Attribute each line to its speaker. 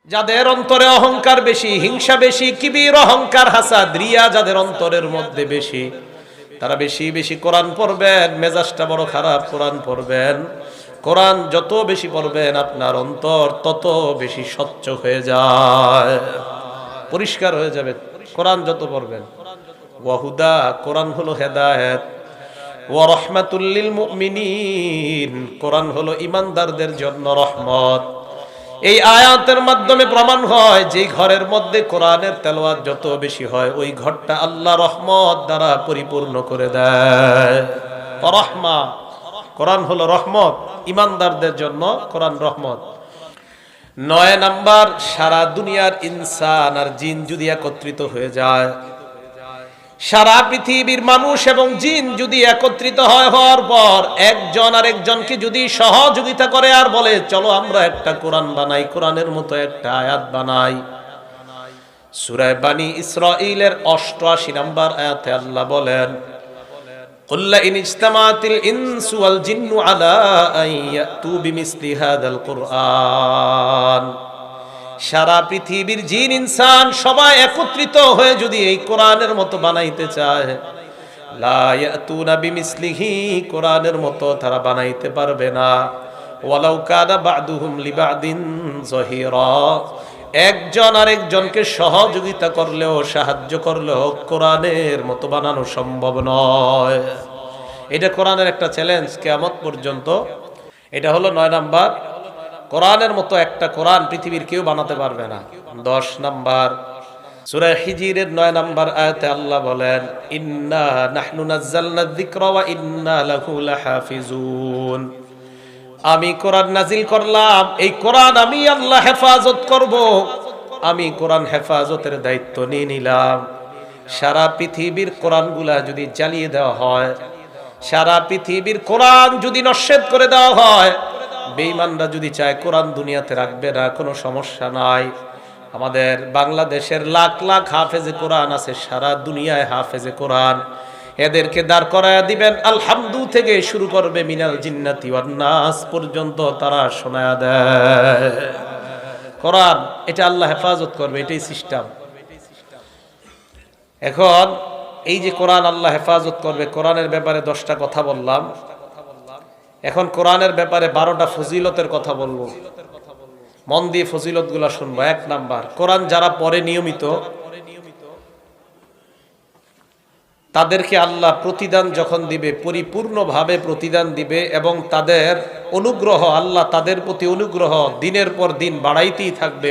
Speaker 1: যাদের অন্তরে অহংকার বেশি, হিংসা বেশি, কিবির, অহংকার, হাসাদ, রিয়া যাদের অন্তরের মধ্যে বেশি, তারা বেশি বেশি কোরআন পড়বেন। মেজাজটা বড় খারাপ, কোরআন পড়বেন। কোরআন যত বেশি পড়বেন আপনার অন্তর তত বেশি স্বচ্ছ হয়ে যায়, পরিষ্কার হয়ে যাবে কোরআন যত পড়বেন। ওয়াহুদা, কোরআন হলো হেদায়েত। ওয়া রাহমাতুল লিল মুমিনিন, কোরআন হলো ঈমানদারদের জন্য রহমত। এই আয়াতের মাধ্যমে প্রমাণ হয় যে ঘরের মধ্যে কোরআনের তেলাওয়াত যত বেশি হয় ওই ঘরটা আল্লাহ রহমত দ্বারা পরিপূর্ণ করে দেয়। রহমা, কোরআন হলো রহমত, ঈমানদারদের জন্য কোরআন রহমত। ৯ নাম্বার, সারা দুনিয়ার ইনসান আর জিন যদি একত্রিত হয়ে যায়, সারা পৃথিবীর মানুষ এবং জিন যদি একত্রিত হওয়ার পর একজন আর একজনকে যদি সহযোগিতা করে আর বলে চলো আমরা একটা কোরআন বানাই, কোরআনের মতো একটা আয়াত বানাই। সূরা বানী ইসরাঈলের ৮৮ নম্বর আয়াতে আল্লাহ বলেন, কুল লা ইন ইজতামাতিল ইনসু ওয়াল জিন্নু আলা আন ইয়াতু বিমিসলি হাযাল কুরআন, সারা পৃথিবীর জিন ইনসান সবাই একত্রিত হয়ে যদি এই কোরআনের মতো বানাইতে চায়, লা ইয়াতুনা বিমিসলিহি, কোরআনের মতো তারা বানাইতে পারবে না। ওয়ালাউ কানা বা'দুহুম লিবা'দিন যহিরা, একজন আরেকজনকে সহযোগিতা করলেও সাহায্য করলেও কোরআনের মতো বানানো সম্ভব নয়। এটা কোরআনের একটা চ্যালেঞ্জ কিয়ামত পর্যন্ত। এটা হলো ৯ নাম্বার, কোরআনের মতো একটা কোরআন পৃথিবীর কেউ বানাতে পারবে না। ১০ নাম্বার, সূরা হিজরের ৯ নাম্বার আয়াতে আল্লাহ বলেন, ইন্না নাহনু নাযালনা যিকরা ওয়া ইন্না লাহু লাহাফিজুন, আমি কোরআন নাজিল করলাম, এই কোরআন আমি আল্লাহ হেফাজত করব। আমি কোরআন হেফাজতের দায়িত্ব নিয়ে নিলাম। সারা পৃথিবীর কোরআনগুলা যদি জ্বালিয়ে দেওয়া হয়, সারা পৃথিবীর কোরআন যদি নস্যাৎ করে দেওয়া হয়, বেঈমানরা যদি চায় কোরআন দুনিয়াতে রাখবে না, কোনো সমস্যা নাই। আমাদের বাংলাদেশের লাখ লাখ হাফেজে কোরআন আছে, সারা দুনিয়ায় হাফেজে কোরআন, এদেরকে দাঁড় করায় দিবেন, আলহামদু থেকে শুরু করবে মিনাল জিন্নাতি ওয়ান নাস পর্যন্ত তারা শোনায়া দেয় কোরআন। এটা আল্লাহ হেফাজত করবে, এটাই সিস্টেম। এখন এই যে কোরআন আল্লাহ হেফাজত করবে, কোরআনের ব্যাপারে 10টা কথা বললাম। এখন কোরআনের ব্যাপারে 12টা ফজিলতের কথা বলবো, মন দিয়ে ফজিলত গুলা শুনবো। ১ নাম্বার, কোরআন যারা পড়ে নিয়মিত তাদেরকে আল্লাহ প্রতিদান যখন দিবে পরিপূর্ণভাবে প্রতিদান দিবে, এবং তাদের অনুগ্রহ, আল্লাহ তাদের প্রতি অনুগ্রহ দিনের পর দিন বাড়াইতেই থাকবে।